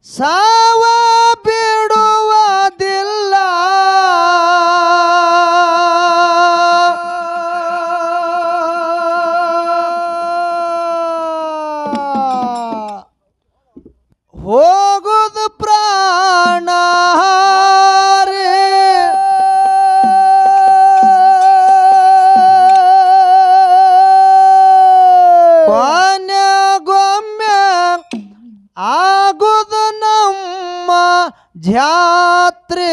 ಸಾವ ಬಿಡುವುದಿಲ್ಲ ಹೋಗುದು ಪ್ರಾಣ ಆಗುದು ನಮ್ಮ ಜಾತ್ರೆ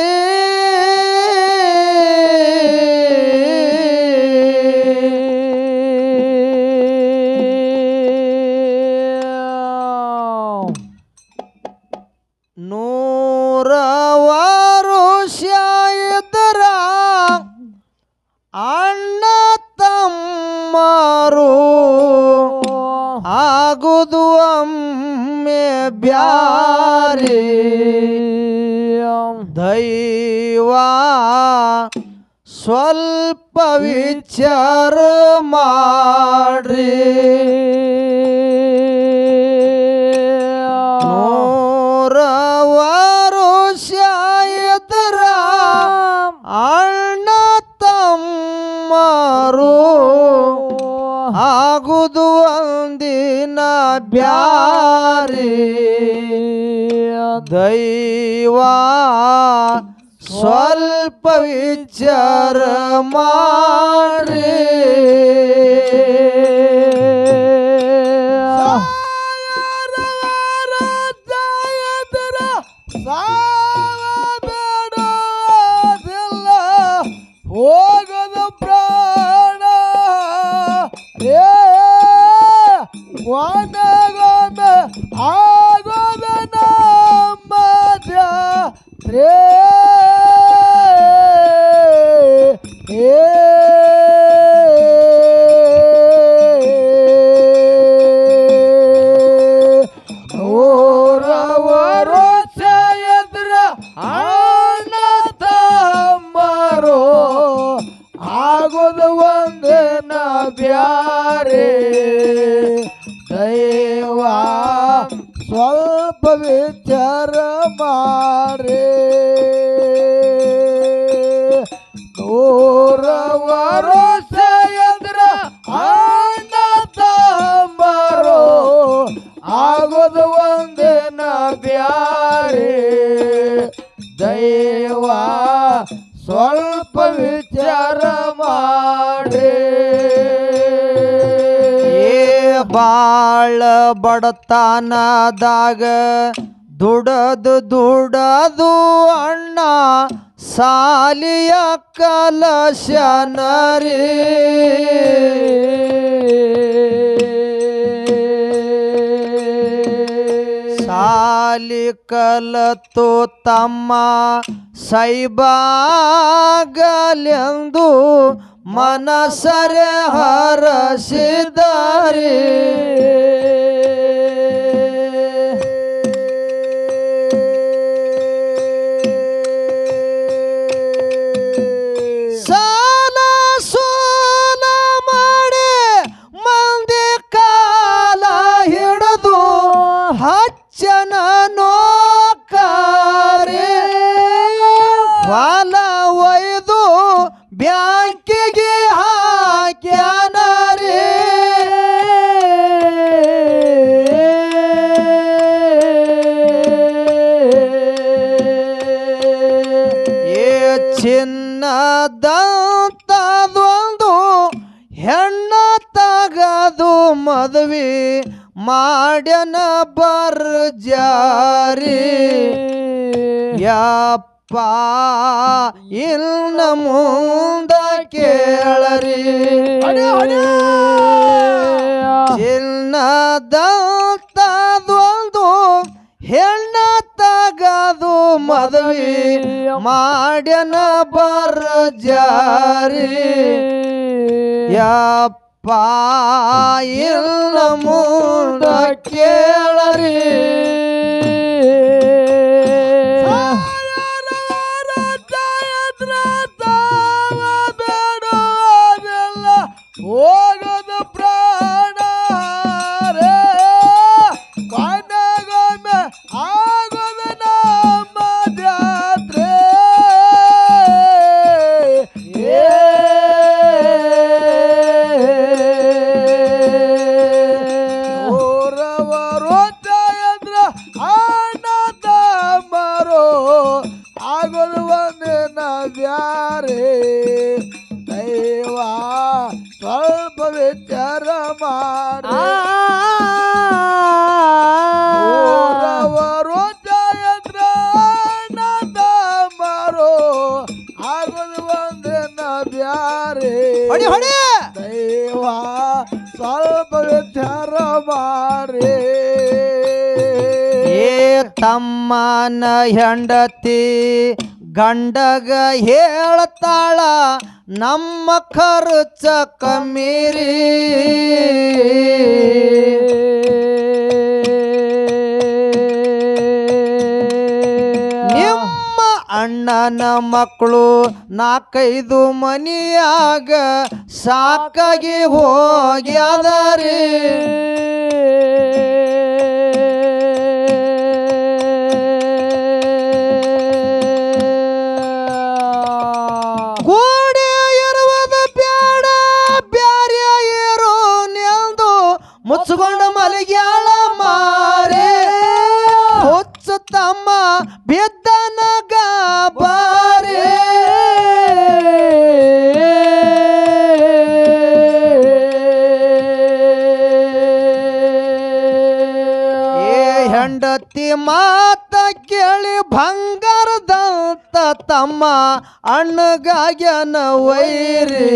ನೂರವಾರು ಇದ್ದರ ಅಣ್ಣ ತಮ್ಮರು ಆಗುದು ಒಮ್ಮೆ ಬ್ಯಾರೆ ದೈವ ಸ್ವಲ್ಪ ವಿಚಾರ ಮಾಡ್ರಿ ನೂರವಾರು ಇದ್ದರ ಅಣ್ಣ ತಮ್ಮರು ಆಗುದು ಒಂದಿನ ಬ್ಯಾರೆ ದೈವ ಸ್ವಲ್ಪ ವಿಚಾರ ಮಾಡ್ರಿ ಹೋಗದ ಪ್ರಾಣ ಒಣಗೊಮ್ಮೆ ಆಗೋದ ನಮ್ಮ ಜಾತ್ರೆ ನೂರವರು ಎದ್ರ ಅಣ್ಣ ತಮ್ಮರು ಆಗುದು ಒಂದಿನ ಬ್ಯಾರೆ ದೈವ ಸ್ವಲ್ಪ ವಿಚಾರ ಮಾಡ್ರಿ ನೂರವರು ಎದ್ರ ಅಣ್ಣ ತಮ್ಮರು ಆಗುದು ಒಂದಿನ ಬ್ಯಾರೆ ದೈವ ಸ್ವಲ್ಪ ವಿಚಾರ ಮಾಡ್ರಿ ಬಾಳ ಬಡತನದಾಗ ದುಡದು ಅಣ್ಣ ಸಾಲಿಯ ಕಲಶನರಿ ಸಾಲಿ ಕಲತು ತಮ್ಮ ಸೈಬಾಗಲೆಂದು ಮನಸರೆ ಹರಸಿದರೆ ಸಾಲ ಸೋಲ ಮಾಡಿ ಮಂದಿ ಕಾಲ ಹಿಡಿದು ಹಚ್ಚನ ನೋಕಾರೆ ಹೊಲ ಒಯ್ದು ಬ್ಯಾಂಕಿಗೆ ಹಾಕ್ಯಾನರೆ ಚಿನ್ನದಂತದೊಂದು ಹೆಣ್ಣ ತಗದು ಮದುವೆ ಮಾಡ್ಯನ ಬರ್ಜಾರಿ ಯಪ್ಪ ಇನ್ನ ಮುಂದ ಕೇಳರಿ ಚಿನ್ನದಂತದೊಂದು ಹೆಣ್ಣ ತಗದು ಮದುವೆ ಮಾಡ್ಯನ ಬರ್ಜಾರಿ ಯಪ್ಪ ಇನ್ನ ಮುಂದ ಕೇಳರಿ ಹೋಗದ ಪ್ರಾಣ ರೇ ಕೊನೆಗೊಮ್ಮೆ ಆಗೋ ತಮ್ಮನ ಹೆಂಡತಿ ಗಂಡಗ ಹೇಳ್ತಾಳ ನಮ್ಮ ಖರ್ಚ ಕಮ್ಮೀರಿ ನಿಮ್ಮ ಅಣ್ಣನ ಮಕ್ಕಳು 4-5 ಮನಿಯಾಗ ಸಾಕಾಗಿ ಹೋಗ್ಯಾದರಿ ಕೂಡಿ ಇರುವುದು ಬ್ಯಾಡ ಬ್ಯಾರೆ ಇರು ನೆಲ್ದು ಮುಚ್ಚಿಕೊಂಡು ಮಲಗ್ಯಾಳ ಮಾರೆ ಹುಚ್ಚು ತಮ್ಮ ಬಿದ್ದನ ಗಾಬಾರೆ ಹೆಂಡತಿ ಮಾತ ಕೇಳಿ ಬಂಗಾರದಂತ ತಮ್ಮ ಅಣ್ಣಗಾಗ್ಯನ ವೈರಿ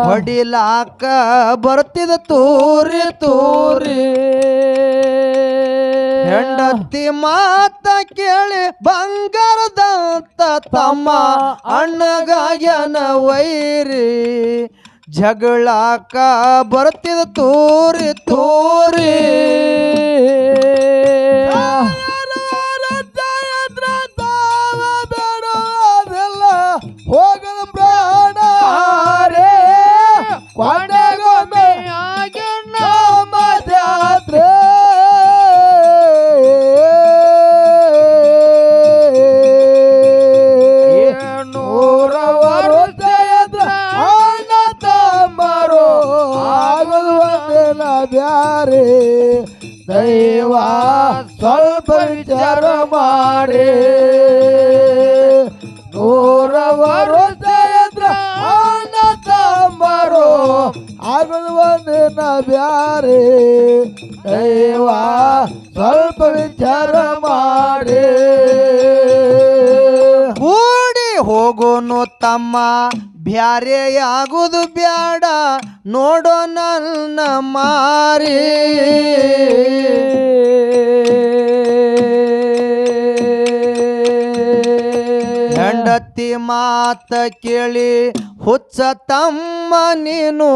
ಹೊಡಿಲಾಕ ಬರ್ತಿದ ತೂರಿ ತೂರಿ ಹೆಂಡತಿ ಮಾತ ಕೇಳಿ ಬಂಗಾರದಂತ ತಮ್ಮ ಅಣ್ಣಗಾಗ್ಯನ ವೈರಿ ಜಗಳಾಕ ಬರ್ತಿದ ತೂರಿ ತೂರಿ ಹೋಗದ ಪ್ರಾಣ ಕೊಂಡೆಗೊಮ್ಮೆ ನಮ್ಮ ಜಾತ್ರೆ ನೂರವರು ಅಣ್ಣ ತಮ್ಮರು ಆಗದು ಒಂದಿನ ಬ್ಯಾರೆ ದೈವ ಸ್ವಲ್ಪ ವಿಚಾರ ಮಾಡಿ ನೂರವರು ಅಣ್ಣ ತಮ್ಮರು ಆಗದು ಒಂದಿನ ಬ್ಯಾರೆ ದೈವ ಸ್ವಲ್ಪ ವಿಚಾರ ಮಾಡಿ ಕೂಡಿ ಹೋಗೋನು ತಮ್ಮ ಬ್ಯಾರೆ ಆಗುದು ಬ್ಯಾಡ ನೋಡೋ ನನ್ನ ಮಾರಿ ಹೆಂಡತಿ ಮಾತ ಕೇಳಿ ಹುಚ್ಚ ತಮ್ಮ ನೀನು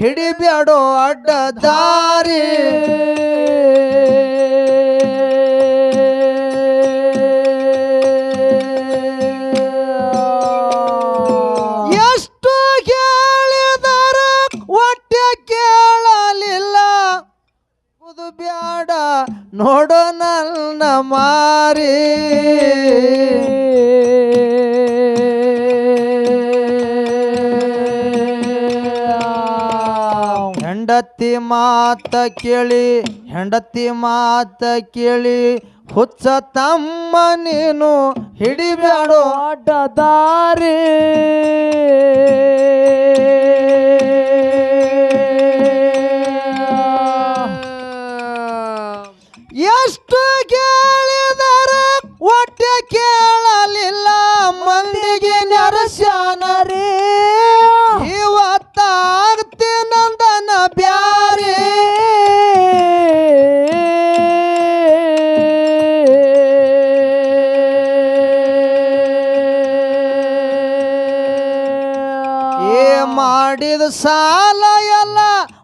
ಹಿಡಿಬ್ಯಾಡೋ ಅಡ್ಡ ದಾರಿ ಎಷ್ಟು ಕೇಳಿದರ ಹೊಟ್ಟೆ ಕೇಳಲಿಲ್ಲ ಇದು ಬ್ಯಾಡ ನೋಡೋ ನನ್ನ ಮಾರಿ ಹೆಂಡತಿ ಮಾತ ಕೇಳಿ ಹುಚ್ಚ ತಮ್ಮ ನೀನು ಹಿಡಿಬ್ಯಾಡೋ ಅಡ್ಡ ದಾರಿ ಎಷ್ಟು ಕೇಳಿದರ ಹೊಟ್ಟೆ ಕೇಳಲಿಲ್ಲ ಮಂದಿಗೆ ನರಸ್ಯಾನರೇ ಇವತ್ತಾಗ್ತೀನಂದನ ಬ್ಯಾರೆ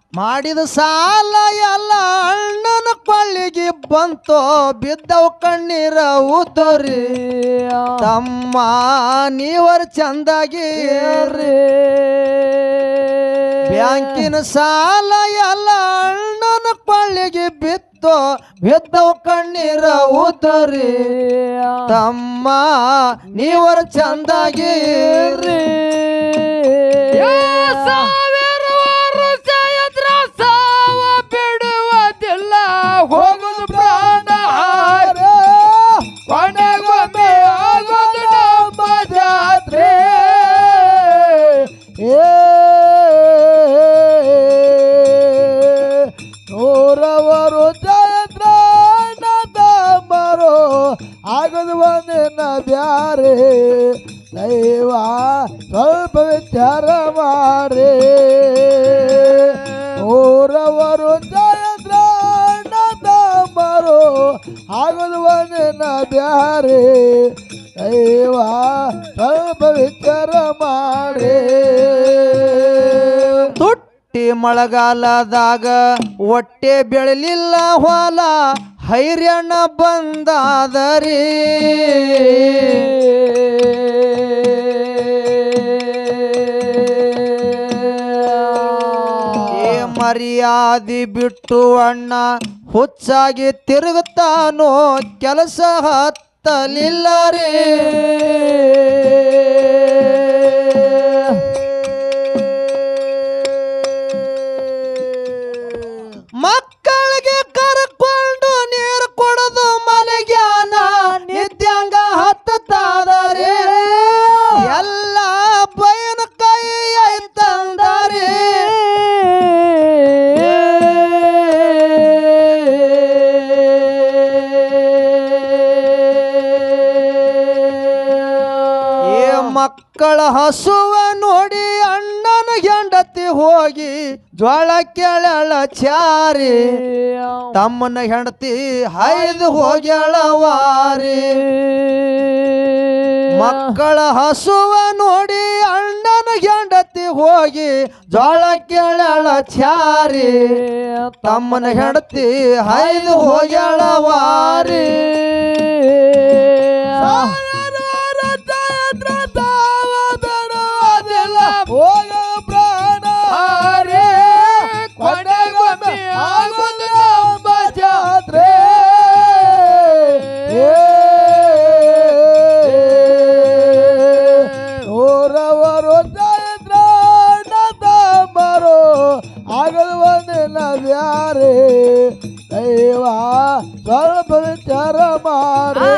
ಮಾಡಿದ ಸಾಲ ಎಲ್ಲ ಅಣ್ಣನ ಕೊಳ್ಳಿಗೆ ಬಂತೋ ಬಿದ್ದವು ಕಣ್ಣೀರ ಉದ್ದೋರಿ ತಮ್ಮ ನೀವರ್ ಚಂದಾಗಿ ಬ್ಯಾಂಕಿನ ಸಾಲ ಎಲ್ಲ ಅಣ್ಣನ ಕೊಳ್ಳಿಗೆ ಬಿದ್ದವು ಕಣ್ಣೀರ ಉದ್ದೋರಿ ತಮ್ಮ ನೀವರ್ ಚಂದಾಗಿ ಹೋಗುದು ಪ್ರಾಣ ಕೊಂಡೆಗೊಮ್ಮೆ ಆಗೋದು ನಮ್ಮ ಜಾತ್ರೆ ನೂರವರು ಜಾತ್ರೆ ತಮ್ಮರು ಆಗೋದು ಒಂದಿನ ಬ್ಯಾರೆ ದೈವ ಸ್ವಲ್ಪ ವಿಚಾರ ಮಾಡಿ ಆಗುದು ಒಂದಿನ ಬ್ಯಾರೆ ದೈವ ಸ್ವಲ್ಪ ವಿಚಾರ ಮಾಡಿ ತುಟ್ಟಿ ಮಳೆಗಾಲದಾಗ ಹೊಟ್ಟೆ ಬೆಳಲಿಲ್ಲ ಹೊಲ ಹೈರ್ಯಣ್ಣ ಬಂದಾದರಿ ಮರ್ಯಾದಿ ಬಿಟ್ಟು ಅಣ್ಣ ಹುಚ್ಚಾಗಿ ತಿರುಗುತ್ತಾನೋ ಕೆಲಸ ಹತ್ತಲಿಲ್ಲ ರೇ ಮಕ್ಕಳಿಗೆ ಕರ್ಕೊಂಡು ನೀರು ಕೊಡೋದು ಮಲಗ್ಯಾನ ನಿದ್ಯಾಂಗ ಹತ್ತತಾದರೆ ಎಲ್ಲ ಬಯನ ಕೈ ಆಯ್ತಂದರೆ ಮಕ್ಕಳ ಹಸುವ ನೋಡಿ ಅಣ್ಣನ ಹೆಂಡತಿ ಹೋಗಿ ಜ್ವಾಳ ಕೆಳಳ ಚಾರಿ ತಮ್ಮನ ಹೆಂಡತಿ ಹೈದು ಹೋಗ್ಯಾಳವಾರಿ ಮಕ್ಕಳ ಹಸುವ ನೋಡಿ ಅಣ್ಣನ ಹೆಂಡತಿ ಹೋಗಿ ಜ್ವಾಳ ಕೆಳಳ ಚಾರಿ ತಮ್ಮನ ಹೆಂಡತಿ ಹೈದು ಹೋಗ್ಯಾಳವಾರಿ ಹೋಗ ಪ್ರಾಣ ರೇ ಕೊನೆಗೊಮ್ಮೆ ಆಗುದು ನಮ್ಮ ಜಾತ್ರೆ ನೂರವರು ನಂಬರು ಆಗದು ಒಂದಿನ ಬ್ಯಾರೆ ದೈವ ಸ್ವಲ್ಪ ವಿಚಾರ ಮಾಡಿ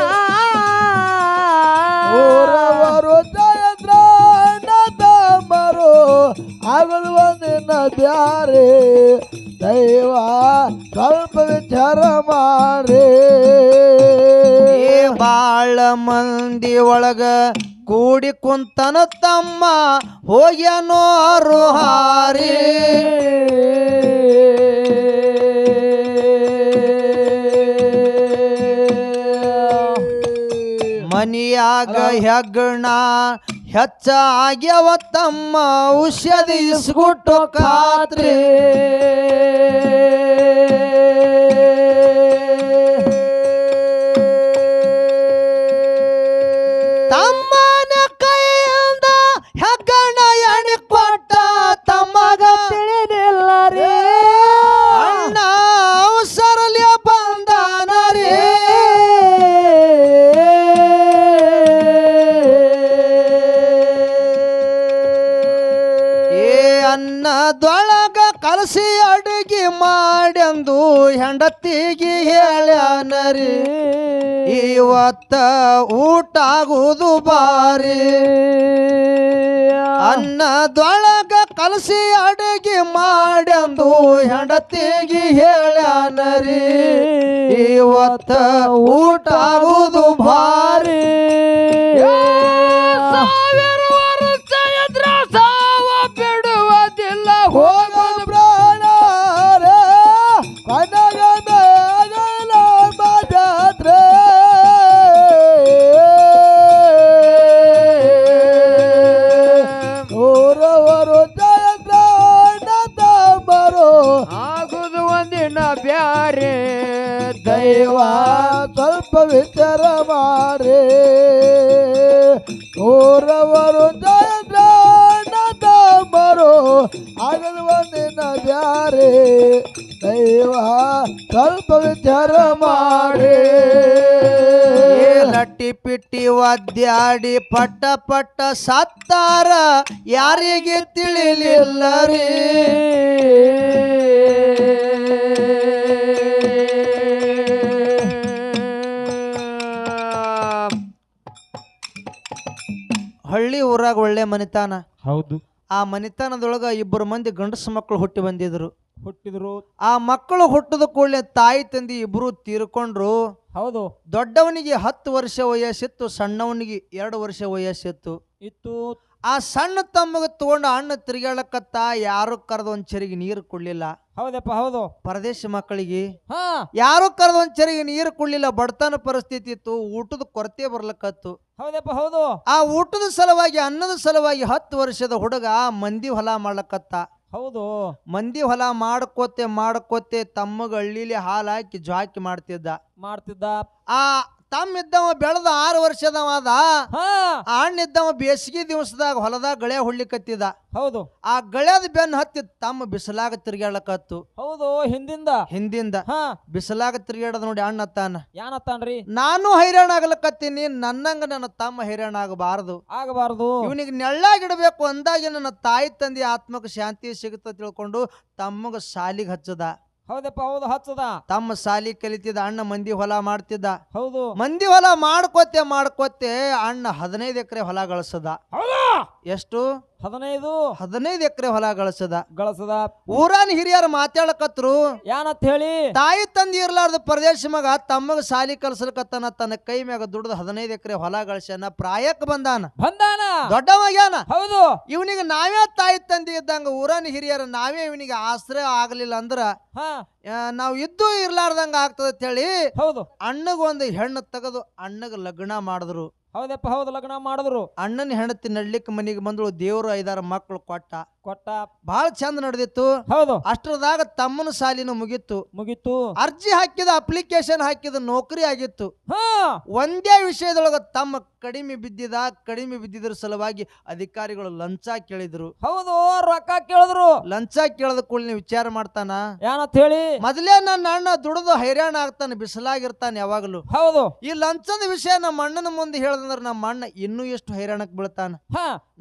ನೂರವರು ಆಗದು ಒಂದಿನ ಬ್ಯಾರೆ ದೈವ ಸ್ವಲ್ಪ ವಿಚಾರ ಮಾಡಿ ಬಾಳ ಮಂದಿ ಒಳಗ ಕೂಡಿ ಕುಂತನ ತಮ್ಮ ಹೋಗ್ಯಾನೋ ಹಾರಿ ಮನಿಯಾಗ ಹೆಗ್ಗಣ ಹೆಚ್ಚ ಆಗ್ಯವ ತಮ್ಮ ಔಷಧಿ ಇಸ್ಗುಟ್ಟು ಖಾತ್ರಿ ತಮ್ಮನ ಕೈಯಿಂದ ಹೆಗ್ಗಣ ಎಣಿ ಕೊಟ್ಟ ತಮ್ಮಗ ತಿಳಿದಿಲ್ಲ ರೇ ಅಣ್ಣ ಅವಸರಲಿ ಬಂದಾನ ರೇ ಅನ್ನದೊಳಗ ಕಲಸಿ ಅಡುಗೆ ಮಾಡ್ಯಂದು ಹೆಂಡತಿಗೆ ಹೇಳ್ಯಾನರಿ ಇವತ್ತ ಊಟ ಆಗುದು ಬಾರಿ ಅನ್ನದೊಳಗ ಕಲಸಿ ಅಡುಗೆ ಮಾಡ್ಯಂದು ಹೆಂಡತಿಗೆ ಹೇಳ್ಯಾನರಿ ಇವತ್ತ ಊಟ ಆಗುದು ಭಾರಿ ಹೋಗ ಪ್ರಾಣ ರೇ ಕೊನೆಗೊಮ್ಮೆ ಆಗಲ್ಲ ನಮ್ಮ ಜಾತ್ರೆ ನೂರವರು ನಂಬರು ಆಗುದು ಒಂದಿನ ಬ್ಯಾರೆ ದೈವ ಸ್ವಲ್ಪ ವಿಚಾರ ಮಾಡಿ ನೂರವರು ನಂಬರು ಆಗದು ಒಂದಿನ ಬ್ಯಾರೆ ದೈವ ಸ್ವಲ್ಪ ವಿಚಾರ ಮಾಡಿ ಲಟ್ಟಿ ಪಿಟ್ಟಿ ಒದ್ಯಾಡಿ ಪಟ್ಟ ಪಟ್ಟ ಸತ್ತಾರ ಯಾರಿಗೆ ತಿಳಿಲಿಲ್ಲ ರೀ ಹಳ್ಳಿ ಊರಾಗ ಒಳ್ಳೆ ಮನಿತಾನ ಹೌದು ಆ ಮನಿತನದೊಳಗ ಇಬ್ಬರು ಮಂದಿ ಗಂಡಸು ಮಕ್ಕಳು ಹುಟ್ಟಿದ್ರು ಆ ಮಕ್ಕಳು ಹುಟ್ಟದ ಕೂಡಲೇ ತಾಯಿ ತಂದಿ ಇಬ್ರು ತೀರ್ಕೊಂಡ್ರು ಹೌದು ದೊಡ್ಡವನಿಗೆ 10 ವರ್ಷ ವಯಸ್ಸಿತ್ತು ಸಣ್ಣವನಿಗೆ 2 ವರ್ಷ ವಯಸ್ಸಿತ್ತು ಇತ್ತು ಆ ಸಣ್ಣ ತಮ್ಮಗ ತಗೊಂಡು ಅಣ್ಣ ತಿರುಗಾಡಕತ್ತ ಯಾರು ಕರೆದ ಒಂದ್ ಚರಿಗೆ ನೀರು ಕೊಡ್ಲಿಲ್ಲ. ಹೌದಪ್ಪ ಹೌದು. ಪರದೇಶ ಮಕ್ಕಳಿಗೆ ಹಾ ಯಾರು ಕರೆದ ಒಂದ್ ಚರಿಗೆ ನೀರು ಕೊಡ್ಲಿಲ್ಲ. ಬಡತನ ಪರಿಸ್ಥಿತಿ ಇತ್ತು, ಊಟದ ಕೊರತೆ ಬರ್ಲಕತ್ತು. ಹೌದಪ್ಪ ಹೌದು. ಆ ಊಟದ ಸಲುವಾಗಿ ಅನ್ನದ ಸಲುವಾಗಿ 10 ವರ್ಷದ ಹುಡುಗ ಮಂದಿ ಹೊಲ ಮಾಡ್ಲಕತ್ತ. ಹೌದು. ಮಂದಿ ಹೊಲ ಮಾಡ್ಕೋತೆ ತಮ್ಮಗ ಹಳ್ಳಿಲಿ ಹಾಲು ಹಾಕಿ ಜಾಕಿ ಮಾಡ್ತಿದ್ದ. ಆ ತಮ್ಮ ಇದ್ದವ ಬೆಳೆದ 6 ವರ್ಷದವ ಅದ. ಹಾ ಆ ಅಣ್ಣ ಇದ್ದವ ಬೇಸಿಗೆ ದಿವಸದಾಗ ಹೊಲದಾಗ ಗಳೆ ಹೊಳ್ಲಿಕತ್ತಿದ. ಹೌದು. ಆ ಗಳ್ಯಾದ ಬೆನ್ನ ಹತ್ತಿ ತಮ್ಮ ಬಿಸಿಲಾಗ ತಿರ್ಗಾಡ್ಲಕತ್ತು. ಹೌದು. ಹಿಂದಿಂದ ಹಾ ಬಿಸಿಲಾಗ ತಿರ್ಗಾಡದ ನೋಡಿ ಅಣ್ಣ ತಾನ ಯಾನತ್ತಾನ್ರಿ, ನಾನು ಹೈರಾಣ ಆಗ್ಲಕತ್ತೀನಿ, ನನ್ನಂಗ ನನ್ನ ತಮ್ಮ ಹೈರಾಣ ಆಗಬಾರದು. ಇವನಿಗೆ ನೆಳ್ಳಾಗಿಡಬೇಕು ಅಂದಾಗೆ ನನ್ನ ತಾಯಿ ತಂದೆ ಆತ್ಮಕ್ಕೆ ಶಾಂತಿ ಸಿಗುತ್ತ ತಿಳ್ಕೊಂಡು ತಮ್ಮಗ ಸಾಲಿಗೆ ಹಚ್ಚದ. ಹೌದಪ್ಪ ಹೌದು. ಹಚ್ಚದ. ತಮ್ಮ ಸಾಲಿ ಕಲಿತಿದ್ದ. ಅಣ್ಣ ಮಂದಿ ಹೊಲ ಮಾಡ್ತಿದ್ದ. ಹೌದು. ಮಂದಿ ಹೊಲ ಮಾಡ್ಕೋತೆ ಅಣ್ಣ 15 ಎಕರೆ ಹೊಲ ಗಳಿಸದ. ಎಷ್ಟು? 15 ಎಕರೆ ಹೊಲ ಗಳಿಸದ. ಊರಾನ ಹಿರಿಯರು ಮಾತಾಡಕತ್ರು, ಯಾನತ್ ಹೇಳಿ, ತಾಯಿ ತಂದಿ ಇರ್ಲಾರ್ದ ಪ್ರದೇಶ ಮಗ ತಮ್ಮಗ ಸಾಲಿ ಕಲ್ಸಲಕತ್ತನ, ತನ್ನ ಕೈ ಮ್ಯಾಗ ದುಡ್ದು 15 ಎಕರೆ ಹೊಲ ಗಳಿಸ್ಯಾನ, ಪ್ರಾಯಕ್ಕೆ ಬಂದಾನ ದೊಡ್ಡವಾಗ್ಯಾನ. ಹೌದು. ಇವನಿಗೆ ನಾವೇ ತಾಯಿ ತಂದಿ ಇದ್ದಂಗ, ಊರಾನ ಹಿರಿಯರು ನಾವೇ ಇವನಿಗೆ ಆಶ್ರಯ ಆಗ್ಲಿಲ್ಲ ಅಂದ್ರ ನಾವು ಇದ್ದು ಇರ್ಲಾರ್ದಂಗ ಆಗ್ತದ ಅಂತ ಹೇಳಿ ಅಣ್ಣಗೊಂದು ಹೆಣ್ಣು ತೆಗೆದು ಅಣ್ಣಗ ಲಗ್ನ ಮಾಡಿದ್ರು. ಹೌದಪ್ಪ ಹೌದು. ಲಗ್ನ ಮಾಡಿದ್ರು. ಅಣ್ಣನ ಹೆಂಡತಿ ನಡ್ಲಿಕ್ಕೆ ಮನೆಗೆ ಬಂದಳು. ದೇವರು 5-6 ಮಕ್ಕಳು ಕೊಟ್ಟ. ಬಹಳ ಚಂದ ನಡೆದಿತ್ತು. ಹೌದು. ಅಷ್ಟರದಾಗ ತಮ್ಮನ ಸಾಲಿನ ಮುಗಿತ್ತು. ಅರ್ಜಿ ಹಾಕಿದ, ಅಪ್ಲಿಕೇಶನ್ ಹಾಕಿದ, ನೌಕರಿ ಆಗಿತ್ತು. ಒಂದೇ ವಿಷಯದೊಳಗ ತಮ್ಮ ಕಡಿಮೆ ಬಿದ್ದಿದ್ರ ಸಲುವಾಗಿ ಅಧಿಕಾರಿಗಳು ಲಂಚ ಕೇಳಿದ್ರು. ಹೌದು. ರೊಕ್ಕ ಕೇಳಿದ್ರು. ಲಂಚ ಕೇಳದ ಕೂಡಲೇ ವಿಚಾರ ಮಾಡ್ತಾನ, ಏನಂತ ಹೇಳಿ, ಮೊದಲೇ ನನ್ನ ಅಣ್ಣ ದುಡಿದು ಹೈರಾಣ ಆಗ್ತಾನೆ, ಬಿಸಿಲಾಗಿರ್ತಾನೆ ಯಾವಾಗಲೂ. ಹೌದು. ಈ ಲಂಚದ ವಿಷಯ ನಮ್ಮ ಅಣ್ಣನ ಮುಂದೆ ಹೇಳದಂದ್ರ ನಮ್ಮ ಅಣ್ಣ ಇನ್ನೂ ಎಷ್ಟು ಹೈರಾಣಕ್ ಬೀಳ್ತಾನ.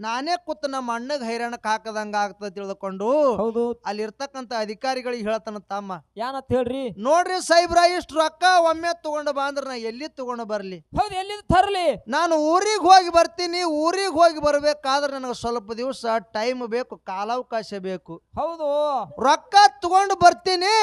ನಾನೇ ಕೂತ್ ನಮ್ಮ ಅಣ್ಣಗ್ ಹೈರಾಣಕ್ ಹಾಕದಂಗ ಆಗ್ತದ ತಿಳ್ಕೊಂಡು ಅಲ್ಲಿ ಇರ್ತಕ್ಕಂತ ಅಧಿಕಾರಿಗಳಿಗೆ ಹೇಳ್ತಾನ ತಮ್ಮ, ಏನಂತ ಹೇಳ್ರಿ, ನೋಡ್ರಿ ಸಾಹೇಬ್ರ, ಇಷ್ಟು ರೊಕ್ಕ ಒಮ್ಮೆ ತಗೊಂಡು ಬಾ ಅಂದ್ರ ನಾ ಎಲ್ಲಿ ತಗೊಂಡು ಬರ್ಲಿ? ಹೌದು, ಎಲ್ಲಿ ತರ್ಲಿ? ನಾನು ಊರಿಗೆ ಹೋಗಿ ಬರ್ತೀನಿ. ಊರಿಗೆ ಹೋಗಿ ಬರ್ಬೇಕಾದ್ರೆ ನನಗೆ ಸ್ವಲ್ಪ ದಿವಸ ಟೈಮ್ ಬೇಕು, ಕಾಲಾವಕಾಶ ಬೇಕು. ಹೌದು. ರೊಕ್ಕ ತಗೊಂಡು ಬರ್ತೀನಿ,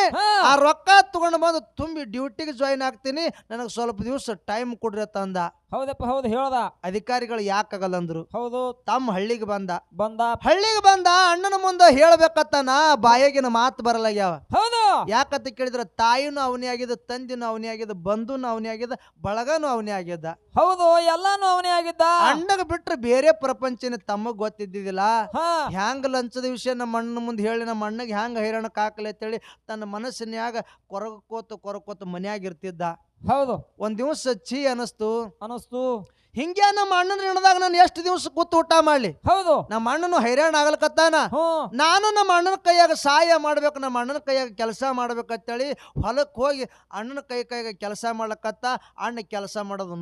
ಆ ರೊಕ್ಕ ತಗೊಂಡು ಬಂದು ತುಂಬಿ ಡ್ಯೂಟಿಗೆ ಜಾಯಿನ್ ಆಗ್ತೀನಿ, ನನಗೆ ಸ್ವಲ್ಪ ದಿವಸ ಟೈಮ್ ಕೊಡ್ರಿ ತಂದ. ಹೌದಪ್ಪ ಹೌದು. ಹೇಳ್ದ. ಅಧಿಕಾರಿಗಳು ಯಾಕಾಗಲ್ಲ ಅಂದ್ರು. ಹೌದು. ತಮ್ಮ ಹಳ್ಳಿಗೆ ಬಂದ ಅಣ್ಣನ ಮುಂದೆ ಹೇಳ್ಬೇಕತ್ತಾನ, ಬಾಯಾಗಿನ ಮಾತು ಬರಲಾಗ್ಯಾವ. ಹೌದು. ಯಾಕಂತ ಕೇಳಿದ್ರ ತಾಯಿನೂ ಅವನೇ ಆಗಿದ, ತಂದಿನೂ ಅವನೇ ಆಗಿದ, ಬಂಧುನು ಅವನೇ ಆಗಿದ, ಬಳಗನು ಅವನೇ ಆಗಿದ್ದ. ಹೌದು. ಎಲ್ಲಾನು ಅವನೇ ಆಗಿದ್ದ. ಅಣ್ಣಗ ಬಿಟ್ರೆ ಬೇರೆ ಪ್ರಪಂಚನ ತಮ್ಮಗ್ ಗೊತ್ತಿದ್ದಿದ್ದಿಲ್ಲ. ಹ್ಯಾಂಗ ಲಂಚದ ವಿಷಯ ನಮ್ಮ ಅಣ್ಣನ ಮುಂದೆ ಹೇಳಿ ನಮ್ಮ ಅಣ್ಣಗೆ ಹ್ಯಾಂಗ ಹೈರಾಣಕ್ ಹಾಕಲಿ ಅಂತೇಳಿ ತನ್ನ ಮನಸ್ಸಿನ್ಯಾಗ ಕೊರಕೋತ ಮನ್ಯಾಗಿರ್ತಿದ್ದ. ಹೌದು. ಒಂದ್ ದಿವಸ ಛೀ ಅನಸ್ತು. ಹಿಂಗೆ ನಮ್ಮ ಅಣ್ಣನ ಹೆಣದಾಗ ನಾನು ಎಷ್ಟು ದಿವಸ ಕೂತು ಊಟ ಮಾಡ್ಲಿ? ಹೌದು. ನಮ್ಮ ಅಣ್ಣನು ಹೈರಾಣ ಆಗಲ್ಕತ್ತಾನ, ನಾನು ನಮ್ಮ ಅಣ್ಣನ ಕೈಯಾಗ ಸಹಾಯ ಮಾಡ್ಬೇಕು, ನಮ್ಮ ಅಣ್ಣನ ಕೈಯಾಗ ಕೆಲಸ ಮಾಡ್ಬೇಕಂತೇಳಿ ಹೊಲಕ್ಕೆ ಹೋಗಿ ಅಣ್ಣನ ಕೈಯಾಗ ಕೆಲಸ ಮಾಡ್ಲಕತ್ತ. ಅಣ್ಣ ಕೆಲಸ ಮಾಡೋದು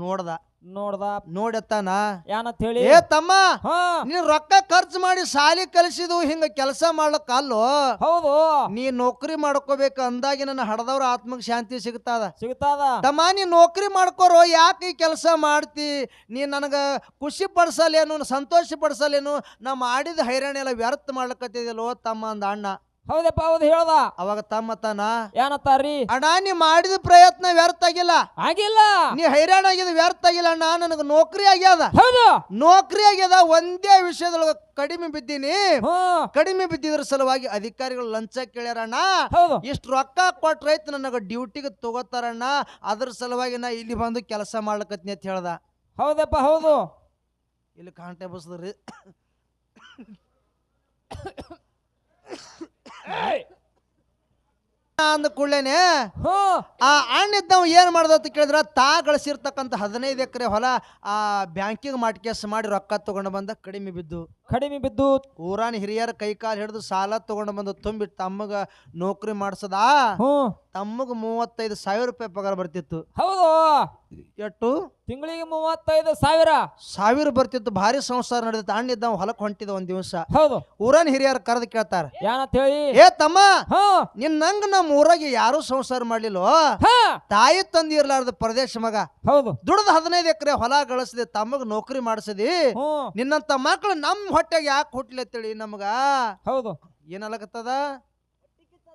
ನೋಡತ್ತಾನ. ಏನಂತ ಹೇಳಿ, ಏ ತಮ್ಮ, ನೀನ್ ರೊಕ್ಕ ಖರ್ಚು ಮಾಡಿ ಸಾಲಿ ಕಲಿಸಿದು ಹಿಂಗ ಕೆಲಸ ಮಾಡ್ಲಕ್ಕ ಅಲ್ಲೋ. ಹೌದು. ನೀ ನೌಕರಿ ಮಾಡ್ಕೋಬೇಕು ಅಂದಾಗಿ ನನ್ನ ಹಡದವ್ರ ಆತ್ಮಕ್ ಶಾಂತಿ ಸಿಗ್ತದ. ತಮ್ಮ, ನೀ ನೌಕರಿ ಮಾಡ್ಕೋರೋ, ಯಾಕೆ ಈ ಕೆಲಸ ಮಾಡ್ತಿ? ನೀ ನನಗ ಖುಷಿ ಪಡಿಸಲೇನು, ಸಂತೋಷ ಪಡಿಸಲೇನು? ನಾ ಮಾಡಿದ ಹೈರಾಣಿ ಎಲ್ಲ ವ್ಯರ್ಥ ಮಾಡ್ಲಕತ್ತಿದಲ್ಲೋ ತಮ್ಮ ಅಂದ ಅಣ್ಣ. ಹೌದಪ್ಪ ಹೌದು. ಹೇಳ್ದ. ಅವಾಗ ತಮ್ಮ ತಾನ, ಏನತ್ತಾರಿ, ಅಣ್ಣ ನೀ ಮಾಡಿದ ಪ್ರಯತ್ನ ವ್ಯರ್ಥ ಆಗಿಲ್ಲ, ನೀ ಹೈರಾಣ ಆಗಿದ ವ್ಯರ್ಥ ಆಗಿಲ್ಲ ಅಣ್ಣ, ನನಗ ನೌಕರಿ ಆಗ್ಯದ. ನೌಕರಿ ಆಗ್ಯದ, ಒಂದೇ ವಿಷಯದೊಳಗ ಕಡಿಮೆ ಬಿದ್ದೀನಿ. ಕಡಿಮೆ ಬಿದ್ದಿದ್ರ ಸಲುವಾಗಿ ಅಧಿಕಾರಿಗಳು ಲಂಚ ಕೇಳ್ಯಾರಣ್ಣ. ಇಷ್ಟು ರೊಕ್ಕ ಕೊಟ್ರೈತ್ ನನಗ ಡ್ಯೂಟಿಗೆ ತಗೋತಾರಣ್ಣ, ಅದ್ರ ಸಲುವಾಗಿ ನಾ ಇಲ್ಲಿ ಬಂದು ಕೆಲಸ ಮಾಡ್ಲಕತ್ನಿ ಅಂತ ಹೇಳ್ದ. ಹೌದಪ್ಪ ಹೌದು. ಇಲ್ಲಿ ಕಾಂಟೆ ಬಸ್ದ್ರಿ ಅಂದ ಕೂಡಲೇನೆ ಆ ಅಣ್ಣಿದ್ದವ್ ಏನ್ ಮಾಡ್ದ ಅಂತ ಕೇಳಿದ್ರ, ತಾ ಗಳಿಸಿರ್ತಕ್ಕಂಥ 15 ಎಕರೆ ಹೊಲ ಆ ಬ್ಯಾಂಕಿಗೆ ಮಾಡ್ಕೇಸ್ ಮಾಡಿ ರೊಕ್ಕ ತಗೊಂಡು ಬಂದ. ಕಡಿಮೆ ಬಿದ್ದು ಊರಾನ ಹಿರಿಯರ ಕೈ ಕಾಲು ಹಿಡಿದು ಸಾಲ ತಗೊಂಡು ಬಂದು ತುಂಬಿ ತಮ್ಮಗ ನೌಕರಿ ಮಾಡ್ಸದ. ತಮ್ಮಗ 35,000 ರೂಪಾಯಿ ಪಗಾರ ಬರ್ತಿತ್ತು. ಹೌದು. ಎಷ್ಟು? ತಿಂಗಳಿಗೆ 35,000 ಬರ್ತಿತ್ತು. ಭಾರಿ ಸಂಸಾರ ನಡೆದಿತ್ತು. ಅಣ್ಣಿದ್ದ ಹೊಲಕ್ ಹೊಂಟಿದ ಒಂದ್ ದಿವಸ. ಹೌದು. ಊರಾನ ಹಿರಿಯರ್ ಕರೆದು ಕೇಳ್ತಾರ, ಏನಂತ ಹೇಳಿ, ಏ ತಮ್ಮ, ನಿನ್ನಂಗ ನಮ್ಮ ಊರಾಗ ಯಾರು ಸಂಸಾರ ಮಾಡ್ಲಿಲ್ಲ, ತಾಯಿ ತಂದಿ ಇರ್ಲಾರ್ದ ಪ್ರದೇಶ ಮಗ, ಹೌದು, ದುಡ್ದು 15 ಎಕರೆ ಹೊಲ ಗಳಿಸಿದೆ, ತಮ್ಮಗ ನೌಕರಿ ಮಾಡಿಸದಿ, ನಿನ್ನಂತ ಮಕ್ಳು ನಮ್ ಹೊಟ್ಟೆಗೆ ಯಾಕೆ ಹುಟ್ಲಿ ಅಂತೇಳಿ ನಮಗ. ಹೌದು. ಏನಲ್ಲಕತ್ತದ?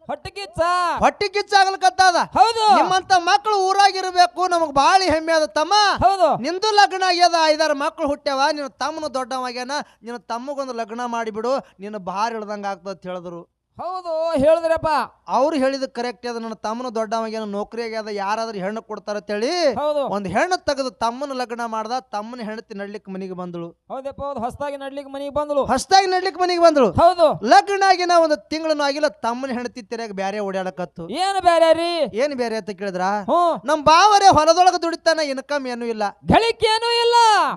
ಹೊಟ್ಟೆ ಕಿಚ್ಚ ಹೊಟ್ಟಿ ಕಿಚ್ಚಾಗ್ಲಕತ್ತದ. ಹೌದು ನಿಮ್ಮಂತ ಮಕ್ಕಳು ಊರಾಗಿರ್ಬೇಕು, ನಮಗ್ ಬಾಳಿ ಹೆಮ್ಮೆ ಅದ ತಮ್ಮ. ಹೌದು ನಿಂದು ಲಗ್ನ ಆಗ್ಯದ, 5-6 ಮಕ್ಕಳು ಹುಟ್ಟ್ಯಾವ, ನಿನ್ನ ತಮ್ಮನು ದೊಡ್ಡವಾಗ್ಯಾನ, ನಿನ್ನ ತಮ್ಮಗೊಂದು ಲಗ್ನ ಮಾಡಿಬಿಡು, ನಿನ್ನ ಭಾರ ಇಳ್ದಂಗ ಆಗ್ತದ ಅಂತ ಹೇಳಿದ್ರು. ಹೌದು ಹೇಳಿದ್ರಪ್ಪ. ಅವ್ರು ಹೇಳಿದ ಕರೆಕ್ಟ್ ಅದ. ನನ್ನ ತಮ್ಮನ ದೊಡ್ಡವಾಗ್ಯಾನ, ನೌಕರಿ ಆಗ್ಯದ, ಯಾರಾದ್ರೂ ಹೆಣ್ಣು ಕೊಡ್ತಾರ ಅಂತೇಳಿ ಹೌದು ಒಂದ್ ಹೆಣ್ಣು ತೆಗೆದು ತಮ್ಮನ ಲಗ್ನ ಮಾಡ್ದ. ತಮ್ಮನ ಹೆಂಡತಿ ನಡ್ಲಿಕ್ಕೆ ಮನೆಗೆ ಬಂದಳು. ಹೌದಪ್ಪ ಹೌದು ಹೊಸದಾಗಿ ನಡ್ಲಿಕ್ಕೆ ಮನೆಗೆ ಬಂದಳು. ಹೊಸದಾಗಿ ನಡ್ಲಿಕ್ಕೆ ಮನೆಗೆ ಬಂದಳು. ಹೌದು ಲಗ್ನ ಆಗಿನ ಒಂದು ತಿಂಗಳೂ ಆಗಿಲ್ಲ, ತಮ್ಮನ ಹೆಂಡತಿ ತೆರೆಯಾಗ ಬ್ಯಾರೆ ಓಡಾಡಕತ್ತು. ಏನು ಬೇರೆ ರೀ? ಏನ್ ಬೇರೆ ಅಂತ ಕೇಳಿದ್ರ, ಹ್ಮ್ ನಮ್ ಬಾವರೇ ಹೊಲದೊಳಗ ದುಡಿತಾನ, ಇನ್ಕಮ್ ಏನೂ ಇಲ್ಲ, ಗಳಿಕೇನೂ ಇಲ್ಲ.